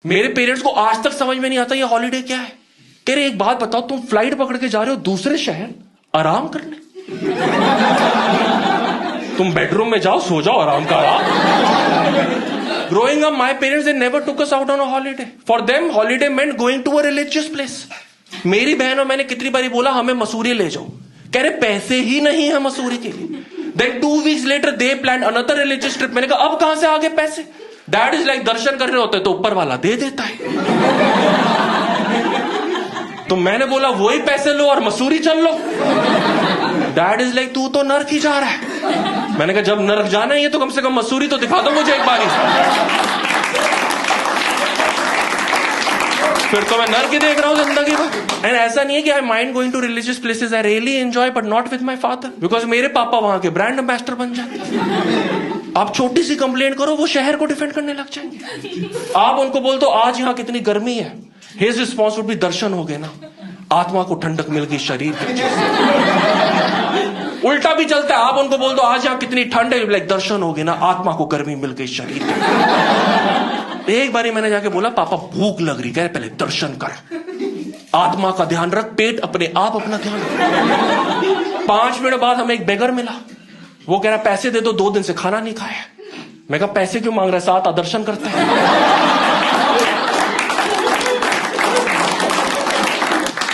मेरे पेरेंट्स को आज तक समझ में नहीं आता ये हॉलीडे क्या है। कह रहे एक बात बताओ, तुम फ्लाइट पकड़ के जा रहे हो दूसरे शहर आराम करने, तुम बेडरूम में जाओ, सो जाओ, आराम का। Growing up, my parents they never took us out on a holiday. For them, holiday meant going to a religious place. मेरी बहन और मैंने कितनी बारी बोला हमें मसूरी ले जाओ, कह रहे पैसे ही नहीं है मसूरी के लिए। Then 2 weeks later they planned another religious trip. मैंने कहा अब कहां से आ गए पैसे? Dad is like दर्शन करने होते तो ऊपर वाला दे देता है। तो मैंने बोला वही पैसे लो और मसूरी चल लो। Dad is like तू तो नर्क ही जा रहा है। मैंने कहा जब नर्क जाना ही है तो कम से कम मसूरी तो दिखा दो मुझे एक बारी। फिर तो मैं नर्क ही देख रहा हूं जिंदगी में। एंड ऐसा नहीं है कि I mind going to religious places, I really enjoy but not with my father, because मेरे पापा वहां के ब्रांड एम्बेसडर बन जाते। आप छोटी सी कंप्लेंट करो वो शहर को डिफेंड करने लग जाएंगे। आप उनको बोल दो आज यहां कितनी गर्मी है, हिज रिस्पॉन्स वुड बी दर्शन हो गए ना, आत्मा को ठंडक मिल गई शरीर की। उल्टा भी चलता है, आप उनको बोल दो आज यहां कितनी ठंड है, लाइक दर्शन हो गए ना, आत्मा को गर्मी मिल गई शरीर की। एक बारी मैंने जाके बोला पापा भूख लग रही, कह रहे पहले दर्शन कर, आत्मा का ध्यान रख, पेट अपने आप अपना ध्यान रख। 5 मिनट बाद हमें एक बेगर मिला, वो कह रहा पैसे दे दो, 2 दिन से खाना नहीं खाया। मैं कहा पैसे क्यों मांग रहे, साथ दर्शन करते हैं।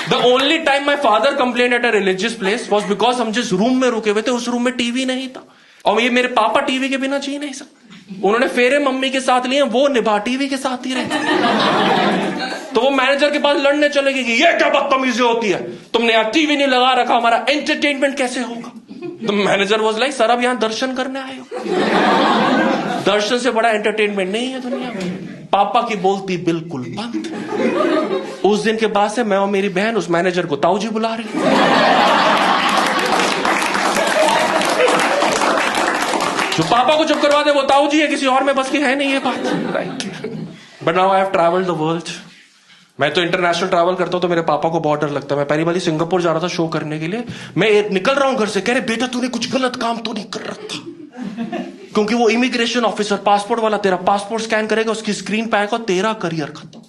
The only time my father complained at a religious place was because हम जिस रूम में रुके हुए थे उस रूम में टीवी नहीं था, और ये मेरे पापा टीवी के बिना जी नहीं सकते। उन्होंने फेरे मम्मी के साथ लिए, वो निभा टीवी के साथ ही रहे। तो वो मैनेजर के पास लड़ने चले गए कि ये क्या बदतमीजी होती है, तुमने यहाँ टीवी नहीं लगा रखा, हमारा एंटरटेनमेंट कैसे होगा। तो मैनेजर वाज लाइक सर अब यहाँ दर्शन करने आए हो, दर्शन से बड़ा एंटरटेनमेंट नहीं है दुनिया में। पापा की बोलती बिल्कुल बंद। उस दिन के बाद से मैं और मेरी बहन उस मैनेजर को ताऊजी बुला रही। जो पापा को चुप करवा दे वो ताऊजी है, किसी और में बस की है नहीं ये बात, right. But now I have travelled the world. मैं तो इंटरनेशनल ट्रैवल करता हूं तो मेरे पापा को बहुत डर लगता है। मैं पहली बार सिंगापुर जा रहा था शो करने के लिए, मैं निकल रहा हूं घर से, कह रहे बेटा तूने कुछ गलत काम तो नहीं कर रखा, क्योंकि वो इमिग्रेशन ऑफिसर पासपोर्ट वाला तेरा पासपोर्ट स्कैन करेगा, उसकी स्क्रीन पे आएगा तेरा करियर खत्म।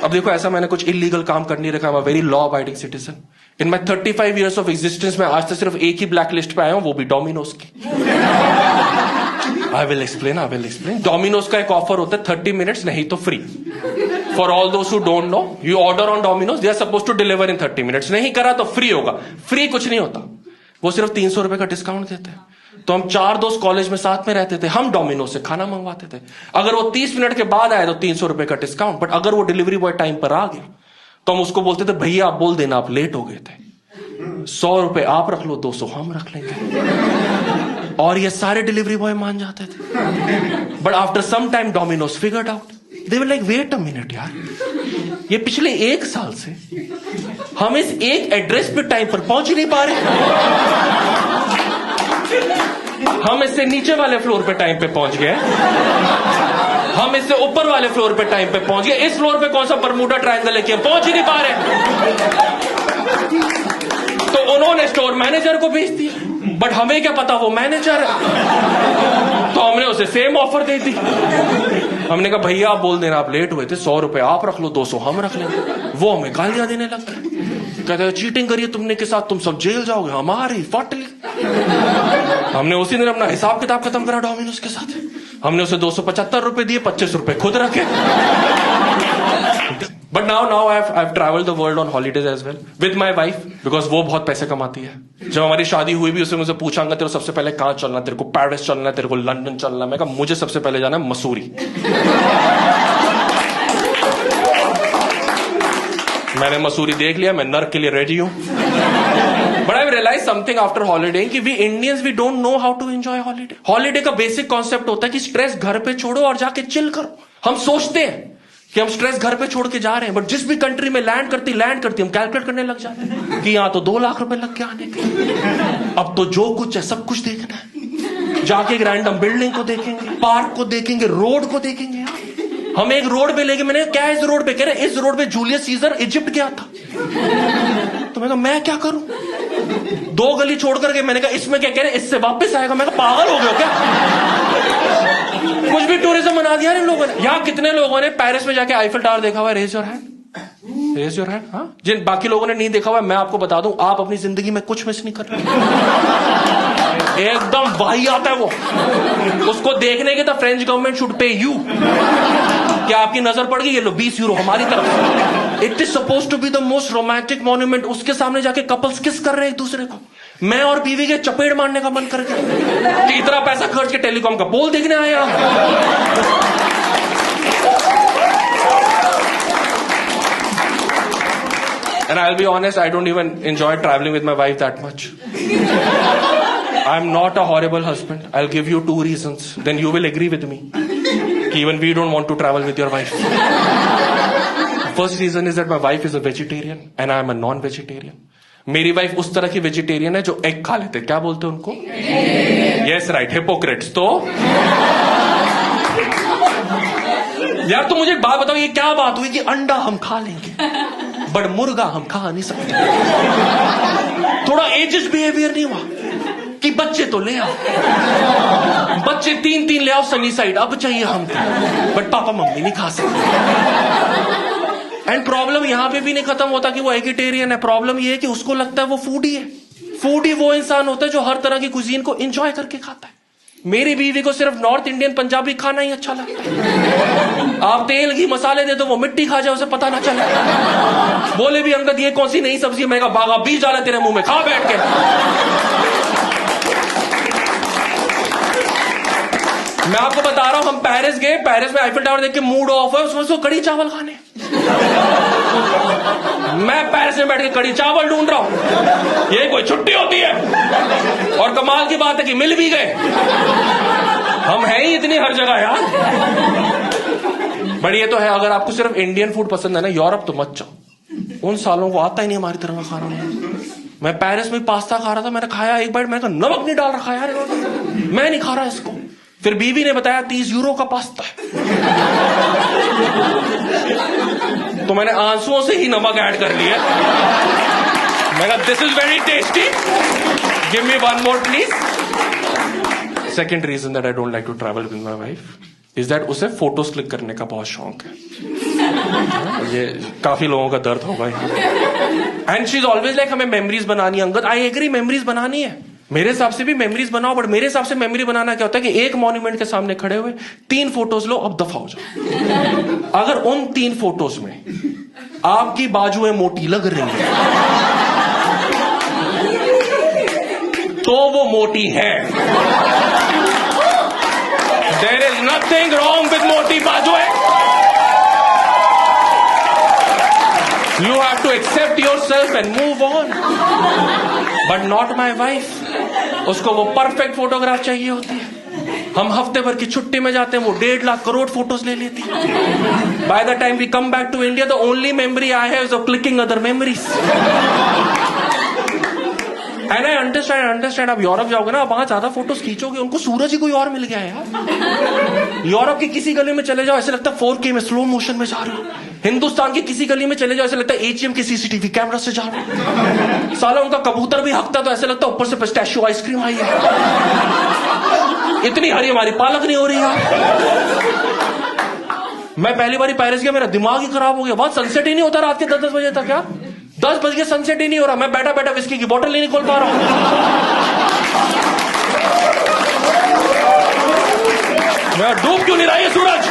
अब देखो ऐसा मैंने कुछ इलीगल काम कर नहीं रखा, very law abiding citizen. In my 35 years of existence में आज तक सिर्फ एक ही ब्लैक लिस्ट पे आया हूं, वो भी डोमिनोज की। I will explain. डोमिनोज का एक ऑफर होता है 30 मिनट्स नहीं तो free. For all those who don't know, you order on Domino's, they are suppose to deliver in 30 minutes, नहीं करा तो फ्री होगा। फ्री कुछ नहीं होता, वो सिर्फ 300 रुपए का डिस्काउंट देते हैं। तो हम 4 दोस्त कॉलेज में साथ में रहते थे, हम डोमिनोज से खाना मंगवाते थे। अगर वो 30 मिनट के बाद आए तो 300 रुपए का डिस्काउंट, बट अगर वो डिलीवरी बॉय टाइम पर आ गया तो हम उसको बोलते थे भैया आप बोल देना आप लेट हो गए थे, 100 रुपए आप रख लो, 200 हम रख लेंगे। और ये सारे डिलीवरी बॉय मान जाते थे। But after some time Domino's figured out, they were like wait a minute यार, ये पिछले 1 साल से हम इस एक एड्रेस पे टाइम पर पहुंच ही नहीं पा रहे। हम इससे नीचे वाले फ्लोर पे टाइम पे पहुंच गए, हम इससे ऊपर वाले फ्लोर पे टाइम पे पहुंच गए, इस फ्लोर पे कौन सा बरमूडा ट्रायंगल है कि हम पहुंच ही नहीं पा रहे। तो उन्होंने स्टोर मैनेजर को भेज दिया, बट हमें क्या पता वो मैनेजर है, तो हमने उसे सेम ऑफर दे दी। हमने कहा भैया आप बोल देना आप लेट हुए थे, 100 रुपए आप रख लो, 200 हम रख लेंगे। वो हमें गालियां देने लग गए, कहते हैं चीटिंग करिए तुमने के साथ, तुम सब जेल जाओगे, हमारी फट ली। हमने उसी दिन अपना हिसाब किताब खत्म करा डोमिनोज के साथ। हमने उसे 275 रुपए दिए, 25 रुपए खुद रखे। But now I have travelled the world on holidays as well with my wife, because वो बहुत पैसे कमाती है। जब हमारी शादी हुई भी उसने मुझे पूछा तेरे को सबसे पहले कहां चलना, तेरे को पेरिस चलना है, तेरे को लंदन चलना। मैं कहा मुझे सबसे पहले जाना है मसूरी। मैंने मसूरी देख लिया, मैं नर्क के लिए रेडी हूं। But I realize something after holiday कि we Indians we don't know how to enjoy holiday. Holiday का बेसिक कॉन्सेप्ट होता है कि स्ट्रेस घर पे छोड़ो और जाके चिल करो। हम सोचते हैं कि हम स्ट्रेस घर पे छोड़ के जा रहे हैं, बट जिस भी कंट्री में लैंड करती हम कैलकुलेट करने लग जाते हैं कि यहां तो 2 लाख रुपए लग के आने के। अब तो जो कुछ है सब कुछ देखना है, जाके एक रैंडम बिल्डिंग को देखेंगे, पार्क को देखेंगे, रोड को देखेंगे। हम एक रोड पे लेके, मैंने क्या इस रोड पे, कह रहे इस रोड पे जूलियस सीजर इजिप्ट गया था। तो मैंने कहा मैं क्या करूं, 2 गली छोड़ करके, मैंने कहा इसमें क्या, कह रहे इससे वापस आएगा। मैं कहा पागल हो गए हो क्या। कुछ भी टूरिज्म बना दिया इन लोगों ने। यहाँ कितने लोगों ने पेरिस में जाके आईफिल टावर देखा हुआ है? Raise your hand, raise your hand. हाँ, जिन बाकी लोगों ने नहीं देखा हुआ, मैं आपको बता दूं, आप अपनी जिंदगी में कुछ मिस नहीं कर रहे। एकदम वाहियात है वो। उसको देखने के तो French government should pay you. क्या आपकी नजर पड़ गई? ये लो 20 यूरो हमारी तरफ। It is suppose to be the most romantic monument. उसके सामने जाके कपल्स किस कर रहे हैं एक दूसरे को। मैं और बीवी के चपेट मारने का मन कर गया कि इतना पैसा खर्च के टेलीकॉम का पोल देखने आया। And I'll be honest, I don't even enjoy traveling with my wife that much. I'm not a horrible husband. I'll give you 2 reasons. Then you will agree with me. Even we don't want to travel with your wife. First reason is that my wife is a vegetarian and I am a non-vegetarian. मेरी wife उस तरह की vegetarian है जो egg खा लेते। क्या बोलते हैं उनको? Yes right, Hippocrates. तो यार तो मुझे एक बात बताओ, ये क्या बात हुई कि अंडा हम खा लेंगे बट मुर्गा हम खा नहीं सकते? थोड़ा एजिस्ट बिहेवियर नहीं हुआ कि बच्चे तो ले आओ, बच्चे 3 ले आओ सनी साइड, अब चाहिए हमको, बट पापा मम्मी नहीं खा सकते। एंड प्रॉब्लम यहां पे भी नहीं खत्म होता कि वो एगिटेरियन है। प्रॉब्लम ये है कि उसको लगता है वो फूडी है। फूडी वो इंसान होता है जो हर तरह की कुजीन को एंजॉय करके खाता है। मेरी बीवी को सिर्फ नॉर्थ इंडियन पंजाबी खाना ही अच्छा लगता है। आप तेल घी मसाले दे दो, वो मिट्टी खा जाए, उसे पता ना चले। बोले भी अंकल ये कौन सी नई सब्जी है? मैं कहा बागा बीज डाला तेरे मुंह में, खा बैठ के। मैं आपको बता रहा हूं, हम पेरिस गए, पेरिस में आईफिल टावर देख के मूड ऑफ है, उसमें उसको कड़ी चावल खाने। मैं पेरिस में बैठ के कड़ी चावल ढूंढ रहा हूं, ये कोई छुट्टी होती है? और कमाल की बात है कि मिल भी गए। हम हैं ही इतनी हर जगह यार। बट ये तो है, अगर आपको सिर्फ इंडियन फूड पसंद है ना, यूरोप तो मत जाओ। उन सालों को आता ही नहीं हमारी तरह का खाना। मैं पेरिस में पास्ता खा रहा था, मैंने खाया एक बाइट, मैंने कहा नमक नहीं डाल रखा यार, मैं नहीं खा रहा इसको। फिर बीवी ने बताया 30 यूरो का पास्ता है, तो मैंने आंसुओं से ही नमक ऐड कर लिया। मैं कहा this is very tasty, give me 1 more please. Second reason that I don't like to travel with my wife is that उसे फोटोज क्लिक करने का बहुत शौक है। ये काफी लोगों का दर्द होगा। And she is always like हमें मेमोरीज बनानी है। अंगद आई एग्री, मेमोरीज बनानी है, मेरे हिसाब से भी मेमोरीज बनाओ। बट मेरे हिसाब से मेमोरी बनाना क्या होता है कि एक मॉन्यूमेंट के सामने खड़े हुए 3 फोटोज लो, अब दफा हो जाओ। अगर उन 3 फोटोज में आपकी बाजुएं मोटी लग रही है तो वो मोटी है। There is nothing wrong with मोटी बाजुएं। You have to accept yourself and move on. But not my wife. उसको वो परफेक्ट फोटोग्राफ चाहिए होती है। हम हफ्ते भर की छुट्टी में जाते हैं, वो 1.5 लाख करोड़ फोटोज ले लेती है। By the time we come back to India, the only memory I have is of clicking other memories. And I understand आप यूरोप जाओगे ना, वहां ज्यादा फोटोज खींचोगे, उनको सूरज ही कोई और मिल गया है यार। यूरोप की किसी गली में चले जाओ, ऐसे लगता है 4K में स्लो मोशन में जा रहे हो। हिंदुस्तान की किसी गली में चले जाओ, ऐसे लगता है AGM के CCTV कैमरा से जा रहे हो। साला उनका कबूतर भी हकता तो ऐसे लगता है ऊपर से पिस्ताशियो आइसक्रीम आई है। इतनी हरी हमारी पालक नहीं हो रही है। मैं पहली बार पेरिस गया, मेरा दिमाग ही खराब हो गया। वहां सनसेट ही नहीं होता रात के 10 बजे तक यार। 10 बज के सनसेट ही नहीं हो रहा। मैं बैठा बैठा विस्की की बोतल ही नहीं खोल पा रहा हूं। मैं डूब क्यों नहीं रहा ये सूरज?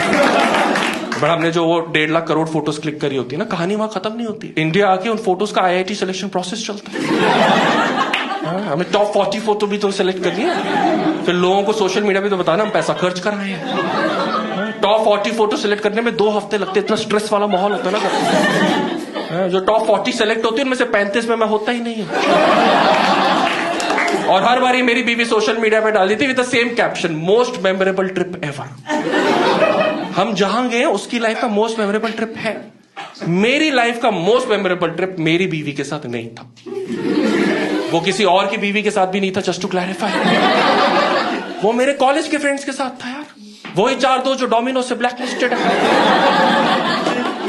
बट हमने जो वो 1.5 लाख करोड़ फोटोज क्लिक करी होती है ना, कहानी वहां खत्म नहीं होती। इंडिया आके उन फोटोज का IIT सिलेक्शन प्रोसेस चलता है। हमें टॉप 40 फोटो भी तो सिलेक्ट करनी है, फिर लोगों को सोशल मीडिया पे तो बताना हम पैसा खर्च कर रहे हैं। टॉप 40 फोटो सिलेक्ट करने में 2 हफ्ते लगते, इतना स्ट्रेस वाला माहौल होता है ना। जो टॉप 40 सेलेक्ट होती है उनमें से 35 में मैं होता ही नहीं हूं। और हर बार मेरी बीवी सोशल मीडिया पे डाल दी थी with the same caption, most memorable trip ever. हम जहां गए उसकी लाइफ का मोस्ट मेमोरेबल ट्रिप है। मेरी लाइफ का मोस्ट मेमोरेबल ट्रिप मेरी बीवी के साथ नहीं था, वो किसी और की बीवी के साथ भी नहीं था। जस्ट टू क्लैरिफाई, वो मेरे कॉलेज के फ्रेंड्स के साथ था यार। वही 4 दोस्त जो डोमिनोज से ब्लैक लिस्टेड है।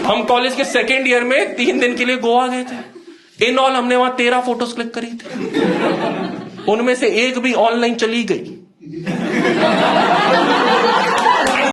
हम कॉलेज के 2nd ईयर में 3 दिन के लिए गोवा गए थे। इन ऑल हमने वहां 13 फोटोज क्लिक करी थी, उनमें से एक भी ऑनलाइन चली गई।